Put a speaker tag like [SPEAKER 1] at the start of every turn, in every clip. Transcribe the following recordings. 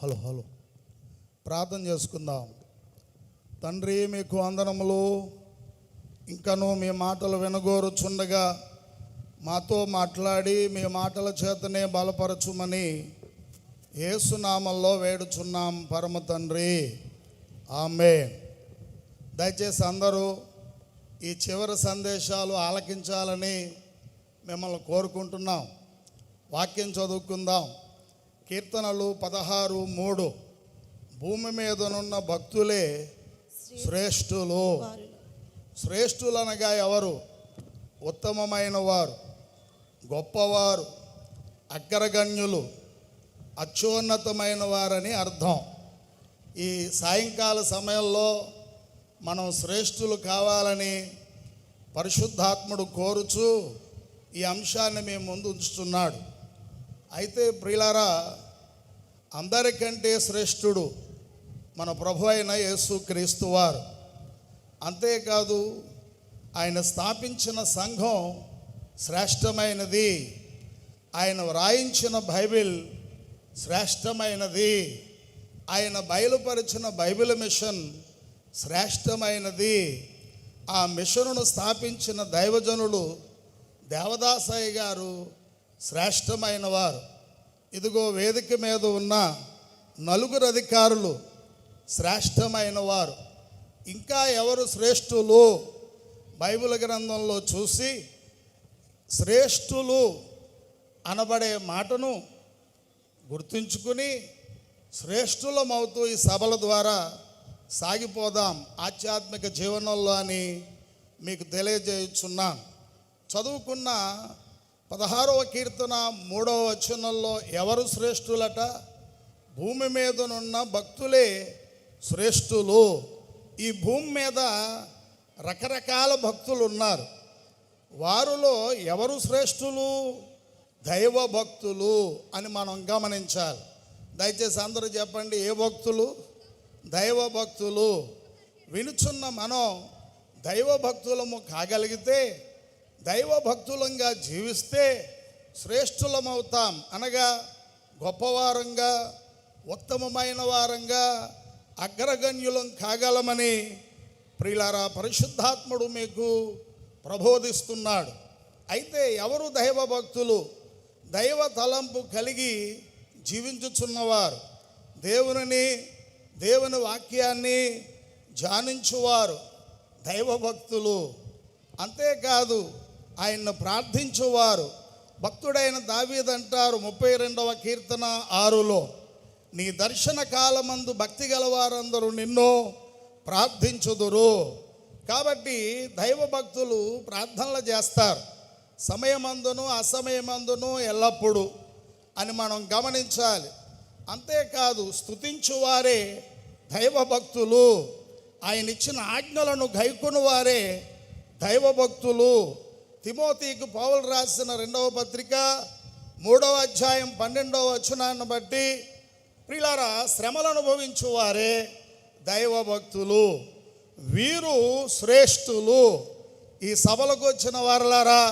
[SPEAKER 1] Hello ప్రార్థన చేసుకుందాం. తండ్రి, మీకు వందనములు. ఇంకను మీ మాటలు వినగోరుచుండగా మాతో మాట్లాడి మీ మాటల చేతనే బలపరచుమని యేసు నామములో వేడుచున్నాం పరమ తండ్రి, ఆమేన్. దయచేసి అందరూ ఈ చివరి సందేశాలు ఆలకించాలని మిమ్మల్ని కోరుకుంటున్నాం. వాక్యం చదువుకుందాం. కీర్తనలు 16:3. భూమి మీదనున్న భక్తులే శ్రేష్ఠులు. శ్రేష్ఠులనగా ఎవరు? ఉత్తమమైన వారు, గొప్పవారు, అగ్రగణ్యులు, అత్యున్నతమైన వారని అర్థం. ఈ సాయంకాల సమయంలో మనం శ్రేష్ఠులు కావాలని పరిశుద్ధాత్ముడు కోరుచు ఈ అంశాన్ని మేము ముందు ఉంచుతున్నాడు. అయితే ప్రియులారా, అందరికంటే శ్రేష్ఠుడు మన ప్రభు అయిన యేసుక్రీస్తు వారు. అంతేకాదు, ఆయన స్థాపించిన సంఘం శ్రేష్టమైనది, ఆయన వ్రాయించిన బైబిల్ శ్రేష్టమైనది, ఆయన బయలుపరిచిన బైబిల్ మిషన్ శ్రేష్టమైనది. ఆ మిషన్ను స్థాపించిన దైవజనులు దేవదాసయ్య గారు శ్రేష్టమైన వారు. ఇదిగో వేదిక మీద ఉన్న 4 అధికారులు శ్రేష్టమైన వారు. ఇంకా ఎవరు శ్రేష్ఠులు? బైబిల్ గ్రంథంలో చూసి శ్రేష్ఠులు అనబడే మాటను గుర్తుంచుకుని శ్రేష్ఠులమవుతూ ఈ సభల ద్వారా సాగిపోదాం ఆధ్యాత్మిక జీవనంలో అని మీకు తెలియజేయుచున్నాను. చదువుకున్న 16వ కీర్తన 3వ వచనంలో ఎవరు శ్రేష్ఠులట? భూమి మీదనున్న భక్తులే శ్రేష్ఠులు. ఈ భూమి మీద రకరకాల భక్తులు ఉన్నారు. వారిలో ఎవరు శ్రేష్ఠులు? దైవ భక్తులు అని మనం గమనించాలి. దయచేసి అందరూ చెప్పండి, ఏ భక్తులు? దైవ భక్తులు. వినుచున్న మనం దైవ భక్తులము కాగలిగితే, దైవ భక్తులంగా జీవిస్తే శ్రేష్ఠులమవుతాం. అనగా గొప్పవారంగా, ఉత్తమమైన వారంగా, అగ్రగణ్యులం కాగలమని ప్రియులారా పరిశుద్ధాత్ముడు మీకు ప్రబోధిస్తున్నాడు. అయితే ఎవరు దైవ భక్తులు? దైవ తలంపు కలిగి జీవించుచున్నవారు, దేవుని వాక్యాన్ని ధ్యానించువారు దైవ భక్తులు. అంతేకాదు, ఆయన్ను ప్రార్థించువారు. భక్తుడైన దావీదు అంటారు 32వ కీర్తన 6లో, నీ దర్శన కాలమందు భక్తి గలవారందరూ నిన్ను ప్రార్థించుదురు. కాబట్టి దైవ భక్తులు ప్రార్థనలు చేస్తారు, సమయమందును అసమయమందును ఎల్లప్పుడూ అని మనం గమనించాలి. అంతేకాదు, స్తుతించువారే దైవ భక్తులు. ఆయన ఇచ్చిన ఆజ్ఞలను గైకొను వారే దైవ భక్తులు. తిమోతికి పౌలు రాసిన 2వ పత్రిక 3వ అధ్యాయం 12వ వచనాన్ని బట్టి ప్రియులారా, శ్రమలు అనుభవించువారే దైవ భక్తులు. వీరు శ్రేష్ఠులు. ఈ సభలకు వచ్చిన వారలారా,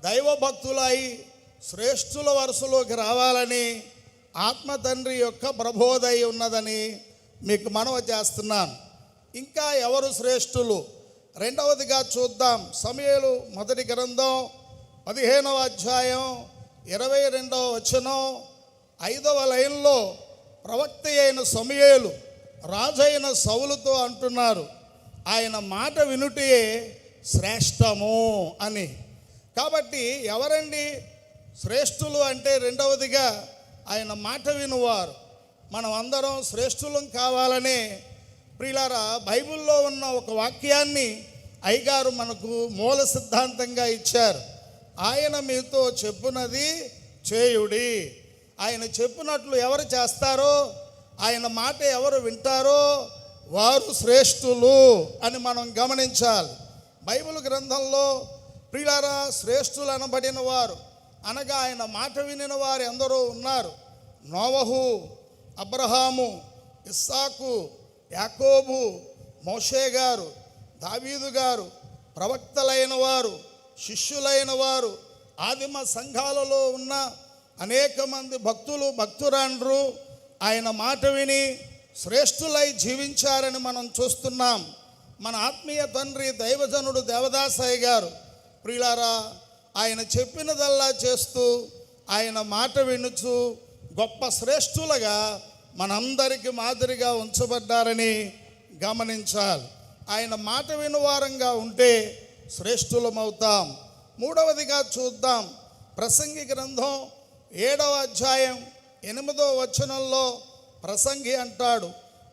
[SPEAKER 1] దైవ భక్తులై శ్రేష్ఠుల వరుసలోకి రావాలని ఆత్మ తండ్రి యొక్క ప్రబోధై ఉన్నదని మీకు మనవి చేస్తున్నాను. ఇంకా ఎవరు శ్రేష్ఠులు? రెండవదిగా చూద్దాం. సమూయేలు మొదటి గ్రంథం 15వ అధ్యాయం 22వ వచనం 5వ లైన్లో ప్రవక్త అయిన సమూయేలు రాజైన సౌలుతో అంటున్నారు, ఆయన మాట వినుటే శ్రేష్టము అని. కాబట్టి ఎవరండి శ్రేష్ఠులు అంటే? రెండవదిగా ఆయన మాట వినువారు. మనం అందరం శ్రేష్ఠులం కావాలనే ప్రియులారా బైబిల్లో ఉన్న ఒక వాక్యాన్ని అయ్యగారు మనకు మూల సిద్ధాంతంగా ఇచ్చారు. ఆయన మీతో చెప్పునది చేయుడి. ఆయన చెప్పినట్లు ఎవరు చేస్తారో, ఆయన మాట ఎవరు వింటారో వారు శ్రేష్ఠులు అని మనం గమనించాలి. బైబిల్ గ్రంథంలో ప్రియులారా శ్రేష్ఠులు అనబడిన వారు అనగా ఆయన మాట వినిన వారు ఎందరో ఉన్నారు. నోవహు, అబ్రహాము, ఇస్సాకు, యాకోబు, మోషే గారు, దావీదు గారు, ప్రవక్తలైన వారు, శిష్యులైన వారు, ఆదిమ సంఘాలలో ఉన్న అనేక మంది భక్తులు, భక్తురాండ్రు, ఆయన మాట విని శ్రేష్ఠులై జీవించారని మనం చూస్తున్నాం. మన ఆత్మీయ తండ్రి దైవజనుడు దేవదాసయ్య గారు ప్రియులారా, ఆయన చెప్పినదల్లా చేస్తూ ఆయన మాట వినుచు గొప్ప శ్రేష్ఠులుగా మనందరికీ మాదిరిగా ఉంచబడ్డారని గమనించాలి. ఆయన మాట వినువారంగా ఉంటే శ్రేష్ఠులమవుతాం. మూడవదిగా చూద్దాం. ప్రసంగి గ్రంథం 7వ అధ్యాయం 8వ వచనంలో ప్రసంగి అంటాడు,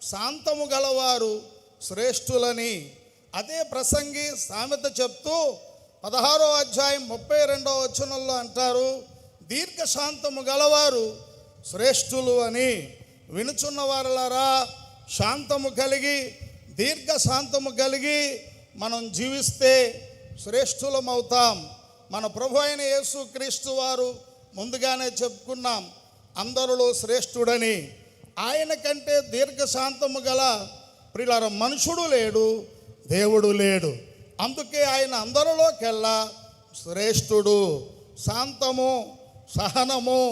[SPEAKER 1] శాంతము గలవారు శ్రేష్ఠులని. అదే ప్రసంగి సామెత చెప్తూ 16వ అధ్యాయం 32వ వచనంలో అంటారు, దీర్ఘశాంతము గలవారు శ్రేష్ఠులు అని. వినుచున్న వారలారా, శాంతము కలిగి దీర్ఘశాంతము కలిగి మనం జీవిస్తే శ్రేష్ఠులమవుతాం. మన ప్రభు అయిన యేసు క్రీస్తు వారు ముందుగానే చెప్పుకున్నాం, అందరిలో శ్రేష్ఠుడని. ఆయన కంటే దీర్ఘశాంతము గల ప్రియులారా మనుషుడు లేడు, దేవుడు లేడు. అందుకే ఆయన అందరిలోకెల్లా శ్రేష్ఠుడు. శాంతము, సహనము,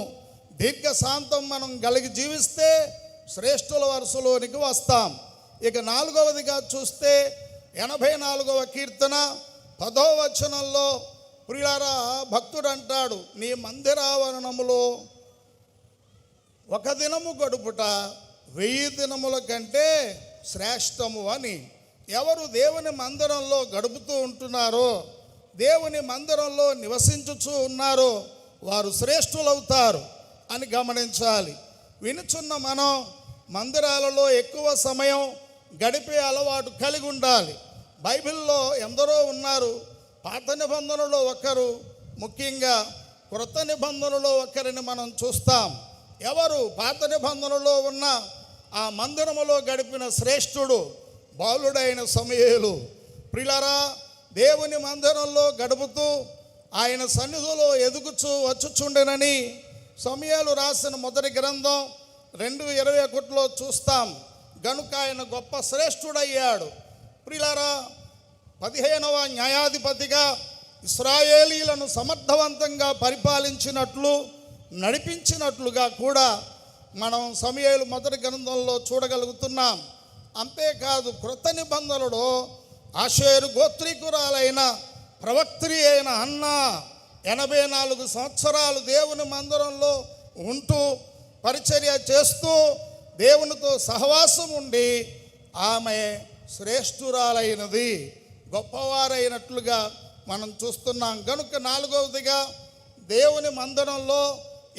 [SPEAKER 1] దీర్ఘశాంతం మనం కలిగి జీవిస్తే శ్రేష్ఠుల వరుసలోనికి వస్తాం. ఇక 4వదిగా చూస్తే 84వ కీర్తన 10వ వచనంలో ప్రియులారా భక్తుడు అంటాడు, నీ మందిరావరణములో ఒక దినము గడుపుట 1000 దినముల కంటే శ్రేష్టము అని. ఎవరు దేవుని మందిరంలో గడుపుతూ ఉంటున్నారో, దేవుని మందిరంలో నివసించుచూ ఉన్నారో వారు శ్రేష్ఠులవుతారు అని గమనించాలి. వినుచున్న మనం మందిరాలలో ఎక్కువ సమయం గడిపే అలవాటు కలిగి ఉండాలి. బైబిల్లో ఎందరో ఉన్నారు. పాత నిబంధనలో ఒకరు, ముఖ్యంగా క్రొత్త నిబంధనలో ఒకరిని మనం చూస్తాం. ఎవరు పాత నిబంధనలో ఉన్న ఆ మందిరములో గడిపిన శ్రేష్ఠుడు బాలుడైన సమూయేలు. ప్రియులారా, దేవుని మందిరంలో గడుపుతూ ఆయన సన్నిధిలో ఎదుగుచూ వచ్చుచుండెనని సమూయేలు రాసిన మొదటి గ్రంథం 2:21లో చూస్తాం. గనుక ఆయన గొప్ప శ్రేష్ఠుడయ్యాడు. ప్రియులారా, 15వ న్యాయాధిపతిగా ఇశ్రాయేలీలను సమర్థవంతంగా పరిపాలించినట్లు నడిపించినట్లుగా కూడా మనం సమూయేలు మొదటి గ్రంథంలో చూడగలుగుతున్నాం. అంతేకాదు క్రొత్త నిబంధనలో ఆషేరు గోత్రీకురాలైన ప్రవక్త్రి అయిన అన్న 84 సంవత్సరాలు దేవుని మందిరంలో ఉంటూ పరిచర్య చేస్తూ దేవునితో సహవాసం ఉండి ఆమె శ్రేష్ఠురాలైనది, గొప్పవారైనట్లుగా మనం చూస్తున్నాం. కనుక 4వదిగా దేవుని మందిరంలో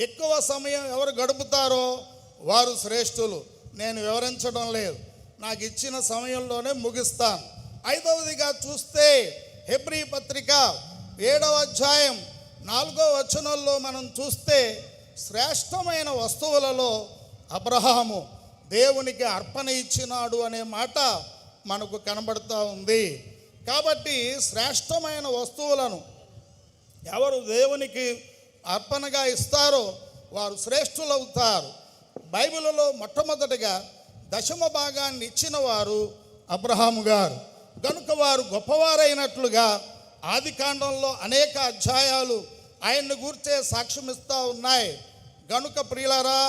[SPEAKER 1] ఎక్కువ సమయం ఎవరు గడుపుతారో వారు శ్రేష్ఠులు. నేను వివరించడం లేదు, నాకు ఇచ్చిన సమయంలోనే ముగిస్తాను. 5వదిగా చూస్తే హెబ్రీ పత్రిక 7వ అధ్యాయం 4వ వచనంలో మనం చూస్తే శ్రేష్టమైన వస్తువులలో అబ్రహాము దేవునికి అర్పణ ఇచ్చినాడు అనే మాట మనకు కనబడుతూ ఉంది. కాబట్టి శ్రేష్టమైన వస్తువులను ఎవరు దేవునికి అర్పణగా ఇస్తారో వారు శ్రేష్ఠులవుతారు. బైబిల్లో మొట్టమొదటిగా 10వ భాగాన్ని ఇచ్చిన వారు అబ్రహాము గారు. కనుక వారు గొప్పవారైనట్లుగా ఆదికాండంలో అనేక అధ్యాయాలు ఆయన్ని గూర్చే సాక్ష్యమిస్తూ ఉన్నాయి. గనుక ప్రియులారా,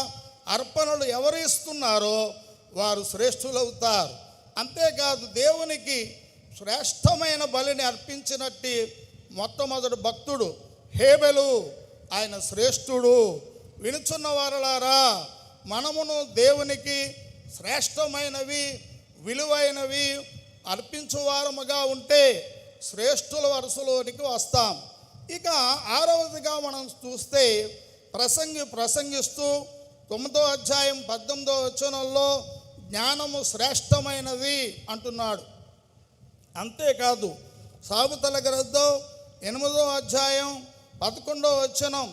[SPEAKER 1] అర్పణలు ఎవరు ఇస్తున్నారో వారు శ్రేష్ఠులవుతారు. అంతేకాదు దేవునికి శ్రేష్టమైన బలిని అర్పించినట్టు మొట్టమొదటి భక్తుడు హేబెలు, ఆయన శ్రేష్ఠుడు. వినుచున్న వారలారా, మనమును దేవునికి శ్రేష్టమైనవి విలువైనవి అర్పించువారముగా ఉంటే శ్రేష్ఠుల వరుసలోనికి వస్తాం. ఇక 6వదిగా మనం చూస్తే ప్రసంగిస్తూ 9వ అధ్యాయం 18వ వచనంలో జ్ఞానము శ్రేష్టమైనది అంటున్నాడు. అంతేకాదు సామెతల గ్రంథం 8వ అధ్యాయం 11వ వచనం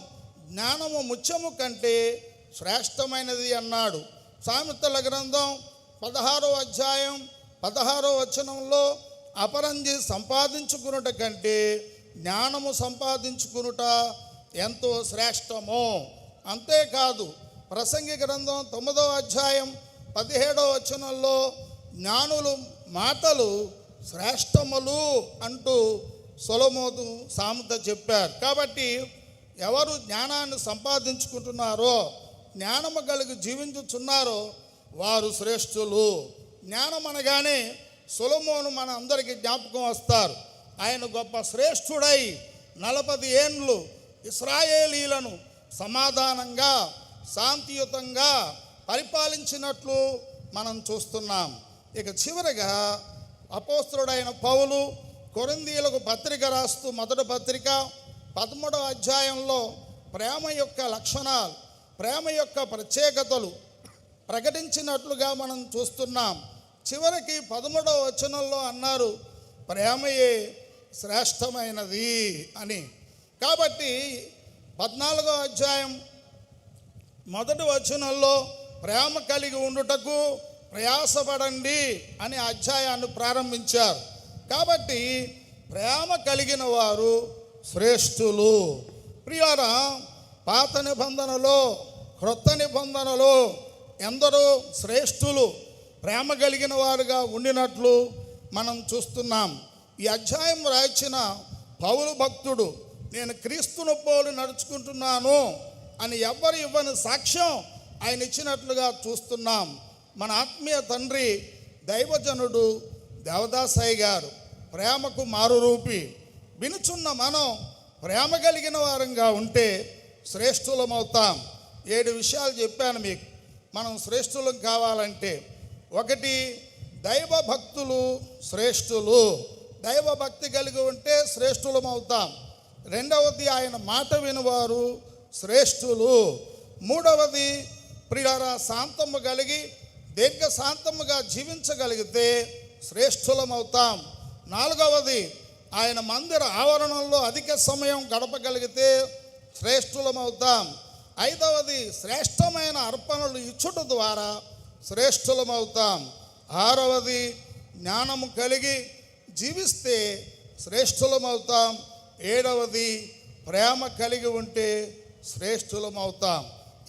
[SPEAKER 1] జ్ఞానము ముత్యము కంటే శ్రేష్టమైనది అన్నాడు. సామెతల గ్రంథం 16వ అధ్యాయం 16వ వచనంలో అపరంజి సంపాదించుకునుట కంటే జ్ఞానము సంపాదించుకునుట ఎంతో శ్రేష్టమో. అంతేకాదు ప్రసంగి గ్రంథం 9వ అధ్యాయం 17వ వచనంలో జ్ఞానులు మాటలు శ్రేష్టములు అంటూ సొలొమోను సామెత చెప్పారు. కాబట్టి ఎవరు జ్ఞానాన్ని సంపాదించుకుంటున్నారో జ్ఞానము కలిగి జీవించుచున్నారో వారు శ్రేష్ఠులు. జ్ఞానం అనగానే సొలొమోను మన అందరికీ జ్ఞాపకం వస్తారు. ఆయన గొప్ప శ్రేష్ఠుడై 40 ఏండ్లు ఇశ్రాయేలీలను సమాధానంగా శాంతియుతంగా పరిపాలించినట్లు మనం చూస్తున్నాం. ఇక చివరగా అపోస్తలుడైన పౌలు కొరింథీయులకు పత్రిక రాస్తూ మొదటి పత్రిక 13వ అధ్యాయంలో ప్రేమ యొక్క లక్షణాలు, ప్రేమ యొక్క ప్రత్యేకతలు ప్రకటించినట్లుగా మనం చూస్తున్నాం. చివరికి 13వ వచనంలో అన్నారు, ప్రేమయే శ్రేష్టమైనది అని. కాబట్టి 14వ అధ్యాయం మొదటి వచనంలో ప్రేమ కలిగి ఉండుటకు ప్రయాసపడండి అని అధ్యాయాన్ని ప్రారంభించారు. కాబట్టి ప్రేమ కలిగిన వారు శ్రేష్ఠులు. ప్రియారా, పాత నిబంధనలో క్రొత్త నిబంధనలో ఎందరో శ్రేష్ఠులు ప్రేమ కలిగిన వారుగా ఉండినట్లు మనం చూస్తున్నాం. ఈ అధ్యాయం రాయించిన పౌలు భక్తుడు నేను క్రీస్తును పోలి నడుచుకుంటున్నాను అని ఎవ్వరు ఇవ్వని సాక్ష్యం ఆయన ఇచ్చినట్లుగా చూస్తున్నాం. మన ఆత్మీయ తండ్రి దైవజనుడు దేవదాసయ్య గారు ప్రేమకు మారురూపి. వినుచున్న మనం ప్రేమ కలిగిన వారంగా ఉంటే శ్రేష్ఠులమవుతాం. 7 విషయాలు చెప్పాను మీకు. మనం శ్రేష్ఠులం కావాలంటే, 1 దైవ భక్తులు శ్రేష్ఠులు. దైవ భక్తి కలిగి ఉంటే శ్రేష్ఠులమవుతాం. 2వది ఆయన మాట వినువారు శ్రేష్ఠులు. 3వది ప్రియులారా శాంతము కలిగి దీర్ఘ శాంతముగా జీవించగలిగితే శ్రేష్ఠులమవుతాం. 4వది ఆయన మందిర ఆవరణంలో అధిక సమయం గడపగలిగితే శ్రేష్ఠులమవుతాం. 5వది శ్రేష్టమైన అర్పణలు ఇచ్చుట ద్వారా శ్రేష్ఠులమవుతాం. 6వది జ్ఞానము కలిగి జీవిస్తే శ్రేష్ఠులమవుతాం. 7వది ప్రేమ కలిగి ఉంటే శ్రేష్ఠులమవుతాం.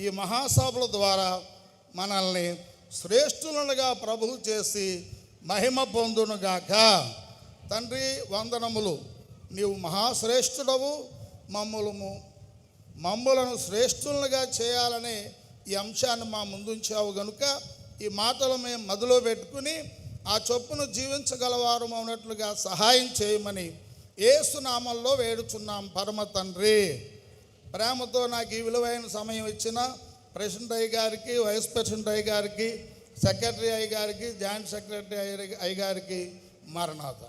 [SPEAKER 1] ఈ మహాసభల ద్వారా మనల్ని శ్రేష్ఠులుగా ప్రభువు చేసి మహిమ పొందునుగాక. తండ్రి వందనములు. నీవు మహాశ్రేష్ఠుడవు, మమ్ములను శ్రేష్ఠులుగా చేయాలనే ఈ అంశాన్ని మా ముందుంచావు గనుక ఈ మాటలు మేము మదిలో పెట్టుకుని ఆ చొప్పును జీవించగలవారు అన్నట్లుగా సహాయం చేయమని యేసు నామములో వేడుచున్నాం పరమ తండ్రి. ప్రేమతో నాకు ఈ విలువైన సమయం ఇచ్చిన ప్రెసిడెంట్ అయ్య గారికి, వైస్ ప్రెసిడెంట్ అయ్య గారికి, సెక్రటరీ అయ్య గారికి, జాయింట్ సెక్రటరీ అయ్య గారికి మరణాత.